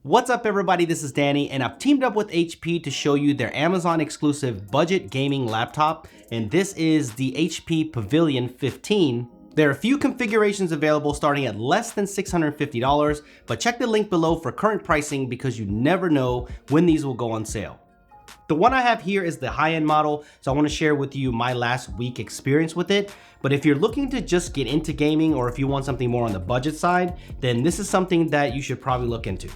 What's up everybody, this is Danny and I've teamed up with HP to show you their Amazon exclusive budget gaming laptop, and this is the HP Pavilion 15. There are a few configurations available starting at less than $650, but check the link below for current pricing because you never know when these will go on sale. The one I have here is the high-end model, so I want to share with you my last week experience with it. But if you're looking to just get into gaming, or if you want something more on the budget side, then this is something that you should probably look into.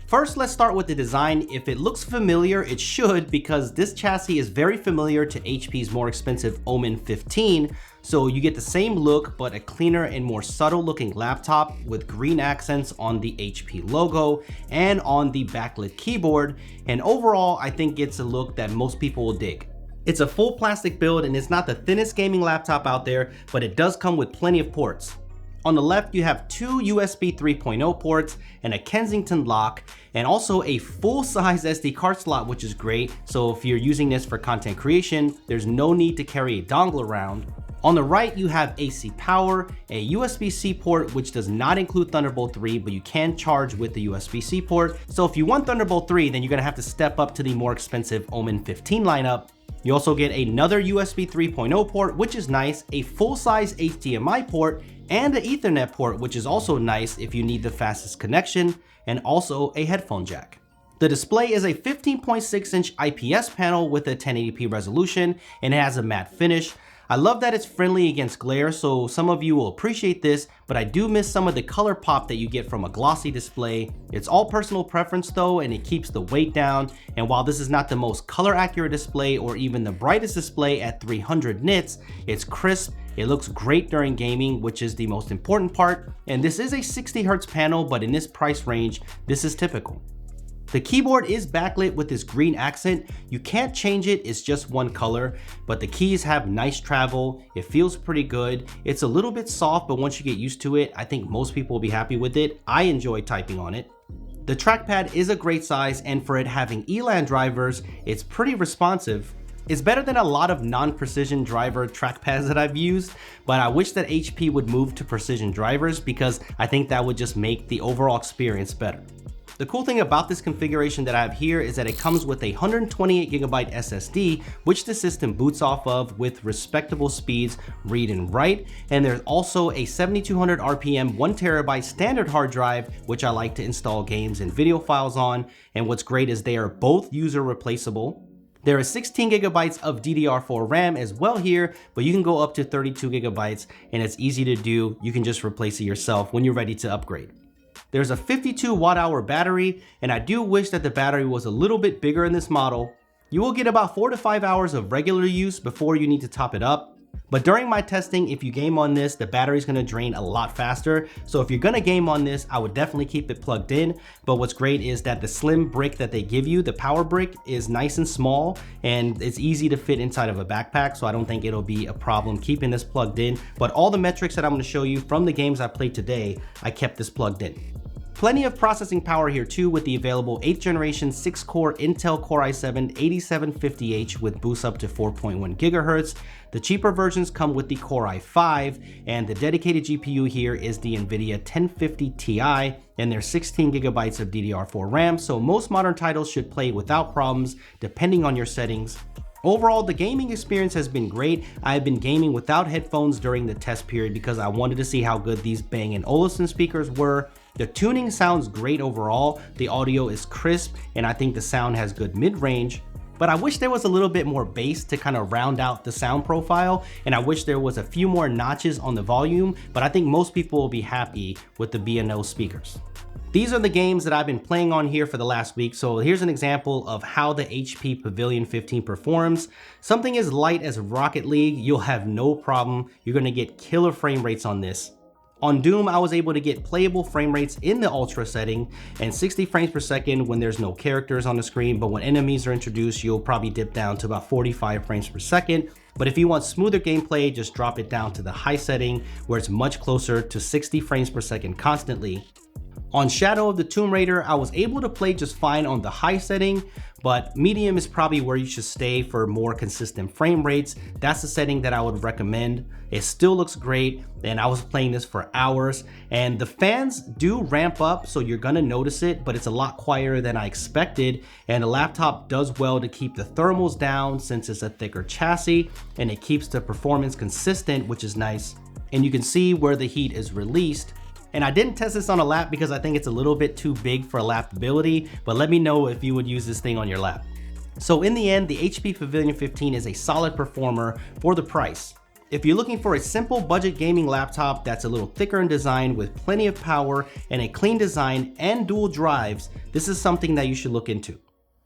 First, let's start with the design. If it looks familiar, it should, because this chassis is very familiar to HP's more expensive Omen 15. So you get the same look, but a cleaner and more subtle looking laptop with green accents on the HP logo and on the backlit keyboard. And overall, I think it's a look that most people will dig. It's a full plastic build and it's not the thinnest gaming laptop out there, but it does come with plenty of ports. On the left, you have two USB 3.0 ports and a Kensington lock, and also a full-size SD card slot, which is great. So if you're using this for content creation, there's no need to carry a dongle around. On the right, you have AC power, a USB-C port, which does not include Thunderbolt 3, but you can charge with the USB-C port. So if you want Thunderbolt 3, then you're gonna have to step up to the more expensive Omen 15 lineup. You also get another USB 3.0 port, which is nice, a full-size HDMI port, and an Ethernet port, which is also nice if you need the fastest connection, and also a headphone jack. The display is a 15.6-inch IPS panel with a 1080p resolution, and it has a matte finish. I love that it's friendly against glare, so some of you will appreciate this, but I do miss some of the color pop that you get from a glossy display. It's all personal preference though, and it keeps the weight down. And while this is not the most color accurate display or even the brightest display at 300 nits, it's crisp. It looks great during gaming, which is the most important part. And this is a 60 Hz panel, but in this price range, this is typical. The keyboard is backlit with this green accent. You can't change it, it's just one color, but the keys have nice travel. It feels pretty good. It's a little bit soft, but once you get used to it, I think most people will be happy with it. I enjoy typing on it. The trackpad is a great size, and for it having ELAN drivers, it's pretty responsive. It's better than a lot of non-precision driver trackpads that I've used, but I wish that HP would move to precision drivers because I think that would just make the overall experience better. The cool thing about this configuration that I have here is that it comes with a 128GB SSD, which the system boots off of with respectable speeds, read and write. And there's also a 7200 RPM 1TB standard hard drive, which I like to install games and video files on. And what's great is they are both user replaceable. There is 16GB of DDR4 RAM as well here, but you can go up to 32GB, and it's easy to do. You can just replace it yourself when you're ready to upgrade. There's a 52 watt-hour battery, and I do wish that the battery was a little bit bigger in this model. You will get about 4 to 5 hours of regular use before you need to top it up. But during my testing, if you game on this, the battery's gonna drain a lot faster. So if you're gonna game on this, I would definitely keep it plugged in. But what's great is that the slim brick that they give you, the power brick, is nice and small, and it's easy to fit inside of a backpack. So I don't think it'll be a problem keeping this plugged in. But all the metrics that I'm gonna show you from the games I played today, I kept this plugged in. Plenty of processing power here too, with the available 8th generation 6-core Intel Core i7 8750H with boost up to 4.1 GHz. The cheaper versions come with the Core i5, and the dedicated GPU here is the NVIDIA 1050 Ti, and there's 16GB of DDR4 RAM, so most modern titles should play without problems depending on your settings. Overall, the gaming experience has been great. I've been gaming without headphones during the test period because I wanted to see how good these Bang & Olufsen speakers were. The tuning sounds great overall. The audio is crisp, and I think the sound has good mid-range. But I wish there was a little bit more bass to kind of round out the sound profile, and I wish there was a few more notches on the volume, but I think most people will be happy with the B&O speakers. These are the games that I've been playing on here for the last week, so here's an example of how the HP Pavilion 15 performs. Something as light as Rocket League, you'll have no problem. You're gonna get killer frame rates on this. On Doom, I was able to get playable frame rates in the Ultra setting and 60 frames per second when there's no characters on the screen, but when enemies are introduced, you'll probably dip down to about 45 frames per second. But if you want smoother gameplay, just drop it down to the high setting where it's much closer to 60 frames per second constantly. On Shadow of the Tomb Raider, I was able to play just fine on the high setting, but medium is probably where you should stay for more consistent frame rates. That's the setting that I would recommend. It still looks great, and I was playing this for hours, and the fans do ramp up, so you're gonna notice it, but it's a lot quieter than I expected, and the laptop does well to keep the thermals down since it's a thicker chassis, and it keeps the performance consistent, which is nice. And you can see where the heat is released. And I didn't test this on a lap because I think it's a little bit too big for laptability, but let me know if you would use this thing on your lap. So in the end, the HP Pavilion 15 is a solid performer for the price. If you're looking for a simple budget gaming laptop that's a little thicker in design with plenty of power and a clean design and dual drives, this is something that you should look into.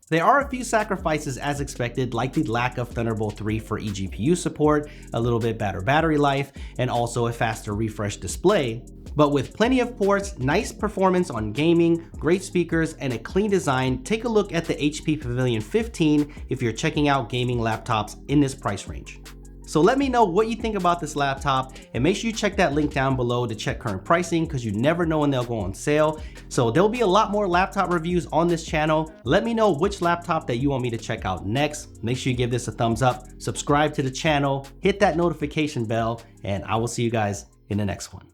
There are a few sacrifices as expected, like the lack of Thunderbolt 3 for eGPU support, a little bit better battery life, and also a faster refresh display. But with plenty of ports, nice performance on gaming, great speakers, and a clean design, take a look at the HP Pavilion 15 if you're checking out gaming laptops in this price range. So let me know what you think about this laptop, and make sure you check that link down below to check current pricing, because you never know when they'll go on sale. So there'll be a lot more laptop reviews on this channel. Let me know which laptop that you want me to check out next. Make sure you give this a thumbs up, subscribe to the channel, hit that notification bell, and I will see you guys in the next one.